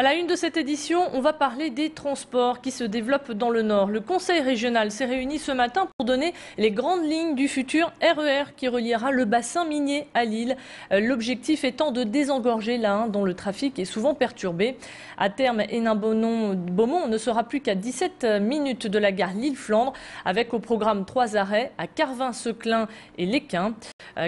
À la une de cette édition, on va parler des transports qui se développent dans le Nord. Le Conseil régional s'est réuni ce matin pour donner les grandes lignes du futur RER qui reliera le bassin minier à Lille. L'objectif étant de désengorger l'Ain dont le trafic est souvent perturbé. À terme, Hénin-Beaumont ne sera plus qu'à 17 minutes de la gare Lille-Flandre avec au programme 3 arrêts à Carvin-Seclin et Lesquin.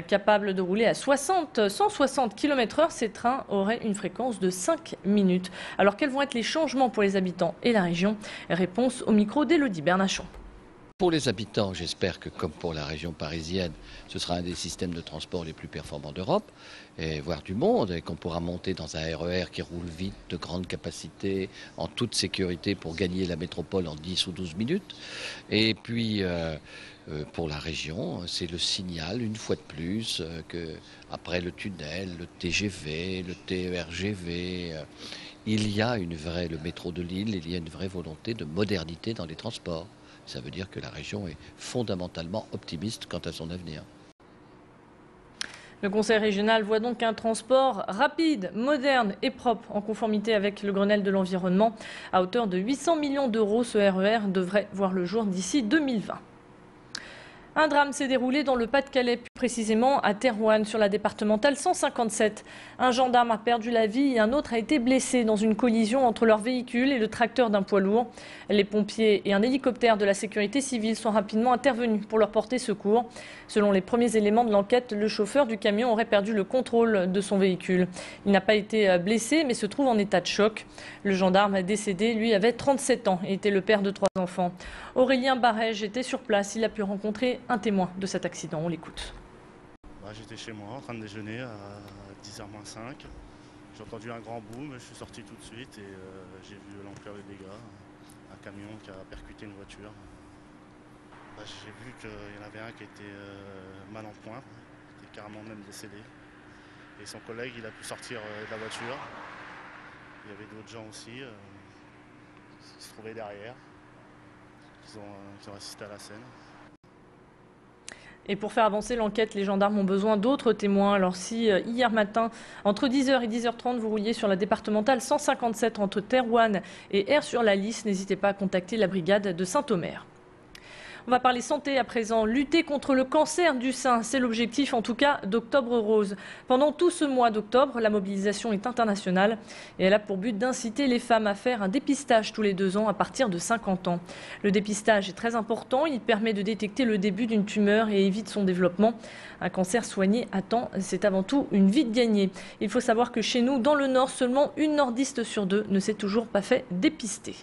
Capables de rouler à 160 km/h, ces trains auraient une fréquence de 5 minutes. Alors quels vont être les changements pour les habitants et la région? Réponse au micro d'Élodie Bernachon. Pour les habitants, j'espère que comme pour la région parisienne, ce sera un des systèmes de transport les plus performants d'Europe, et voire du monde, et qu'on pourra monter dans un RER qui roule vite, de grande capacité, en toute sécurité pour gagner la métropole en 10 ou 12 minutes. Et puis, pour la région, c'est le signal, une fois de plus, que après le tunnel, le TGV, le TER-GV, il y a le métro de Lille, il y a une vraie volonté de modernité dans les transports. Ça veut dire que la région est fondamentalement optimiste quant à son avenir. Le Conseil régional voit donc un transport rapide, moderne et propre en conformité avec le Grenelle de l'environnement. À hauteur de 800 millions d'euros, ce RER devrait voir le jour d'ici 2020. Un drame s'est déroulé dans le Pas-de-Calais, plus précisément à Thérouanne, sur la départementale 157. Un gendarme a perdu la vie et un autre a été blessé dans une collision entre leur véhicule et le tracteur d'un poids lourd. Les pompiers et un hélicoptère de la sécurité civile sont rapidement intervenus pour leur porter secours. Selon les premiers éléments de l'enquête, le chauffeur du camion aurait perdu le contrôle de son véhicule. Il n'a pas été blessé mais se trouve en état de choc. Le gendarme décédé, lui, avait 37 ans et était le père de 3 enfants. Aurélien Barège était sur place, il a pu rencontrer un témoin de cet accident, on l'écoute. J'étais chez moi en train de déjeuner à 10h-5. J'ai entendu un grand boom, je suis sorti tout de suite et j'ai vu l'ampleur des dégâts. Un camion qui a percuté une voiture. J'ai vu qu'il y en avait un qui était mal en point, qui était carrément même décédé. Et son collègue, il a pu sortir de la voiture. Il y avait d'autres gens aussi qui se trouvaient derrière, qui ont assisté à la scène. Et pour faire avancer l'enquête, les gendarmes ont besoin d'autres témoins. Alors si hier matin, entre 10h et 10h30, vous rouliez sur la départementale 157 entre Thérouanne et Aire-sur-la-Lys, n'hésitez pas à contacter la brigade de Saint-Omer. On va parler santé à présent. Lutter contre le cancer du sein, c'est l'objectif en tout cas d'Octobre Rose. Pendant tout ce mois d'octobre, la mobilisation est internationale et elle a pour but d'inciter les femmes à faire un dépistage tous les 2 ans à partir de 50 ans. Le dépistage est très important, il permet de détecter le début d'une tumeur et évite son développement. Un cancer soigné à temps, c'est avant tout une vie de gagnée. Il faut savoir que chez nous, dans le Nord, seulement une nordiste sur 2 ne s'est toujours pas fait dépister.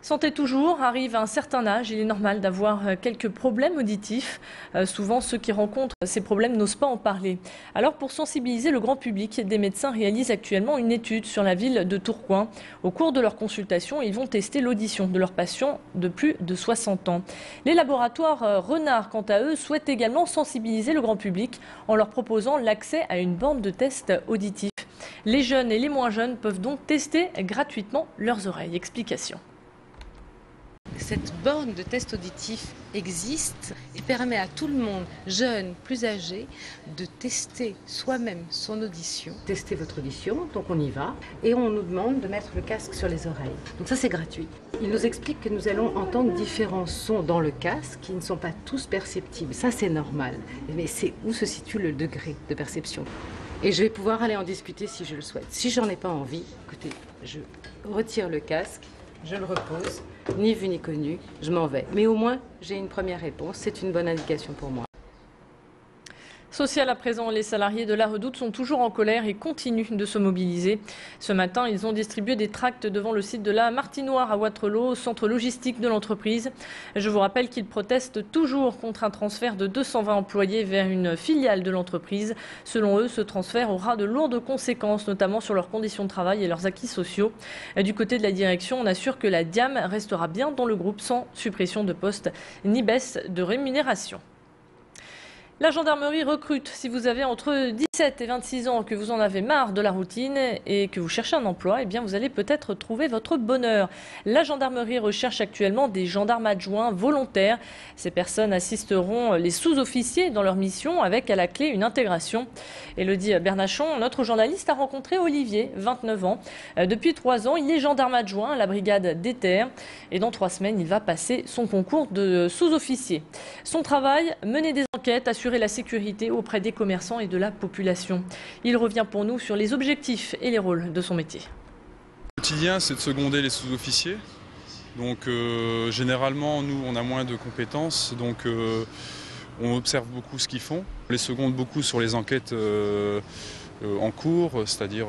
Santé toujours, arrive à un certain âge, il est normal d'avoir quelques problèmes auditifs. Souvent, ceux qui rencontrent ces problèmes n'osent pas en parler. Alors, pour sensibiliser le grand public, des médecins réalisent actuellement une étude sur la ville de Tourcoing. Au cours de leur consultation, ils vont tester l'audition de leurs patients de plus de 60 ans. Les laboratoires Renard, quant à eux, souhaitent également sensibiliser le grand public en leur proposant l'accès à une borne de test auditif. Les jeunes et les moins jeunes peuvent donc tester gratuitement leurs oreilles. Explication. Cette borne de test auditif existe et permet à tout le monde, jeune, plus âgé, de tester soi-même son audition. Tester votre audition, donc on y va, et on nous demande de mettre le casque sur les oreilles. Donc ça c'est gratuit. Il nous explique que nous allons entendre différents sons dans le casque qui ne sont pas tous perceptibles. Ça c'est normal, mais c'est où se situe le degré de perception. Et je vais pouvoir aller en discuter si je le souhaite. Si j'en ai pas envie, écoutez, je retire le casque, je le repose, ni vu ni connu, je m'en vais. Mais au moins, j'ai une première réponse, c'est une bonne indication pour moi. Social à présent, les salariés de la Redoute sont toujours en colère et continuent de se mobiliser. Ce matin, ils ont distribué des tracts devant le site de la Martinoire à Wattrelos, centre logistique de l'entreprise. Je vous rappelle qu'ils protestent toujours contre un transfert de 220 employés vers une filiale de l'entreprise. Selon eux, ce transfert aura de lourdes conséquences, notamment sur leurs conditions de travail et leurs acquis sociaux. Du côté de la direction, on assure que la Diam restera bien dans le groupe sans suppression de postes ni baisse de rémunération. La gendarmerie recrute. Si vous avez entre 17 et 26 ans, que vous en avez marre de la routine et que vous cherchez un emploi, eh bien vous allez peut-être trouver votre bonheur. La gendarmerie recherche actuellement des gendarmes adjoints volontaires. Ces personnes assisteront les sous-officiers dans leur mission avec à la clé une intégration. Élodie Bernachon, notre journaliste, a rencontré Olivier, 29 ans. Depuis 3 ans, il est gendarme adjoint à la brigade des terres et dans 3 semaines, il va passer son concours de sous-officier. Son travail, mener des enquêtes, assurer la sécurité auprès des commerçants et de la population. Il revient pour nous sur les objectifs et les rôles de son métier. Le quotidien, c'est de seconder les sous-officiers. Donc généralement, nous, on a moins de compétences, donc on observe beaucoup ce qu'ils font. On les seconde beaucoup sur les enquêtes en cours, c'est-à-dire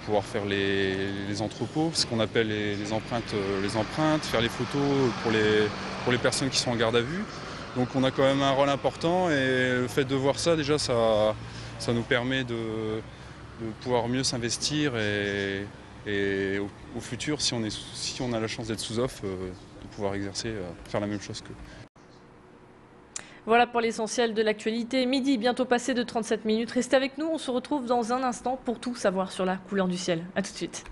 pouvoir faire les entrepôts, ce qu'on appelle les empreintes, faire les photos pour les personnes qui sont en garde à vue. Donc on a quand même un rôle important et le fait de voir ça, déjà, ça nous permet de pouvoir mieux s'investir et au futur, si on a la chance d'être sous-off, de pouvoir exercer, faire la même chose qu'eux. Voilà pour l'essentiel de l'actualité. Midi, bientôt passé de 37 minutes. Restez avec nous, on se retrouve dans un instant pour tout savoir sur la couleur du ciel. A tout de suite.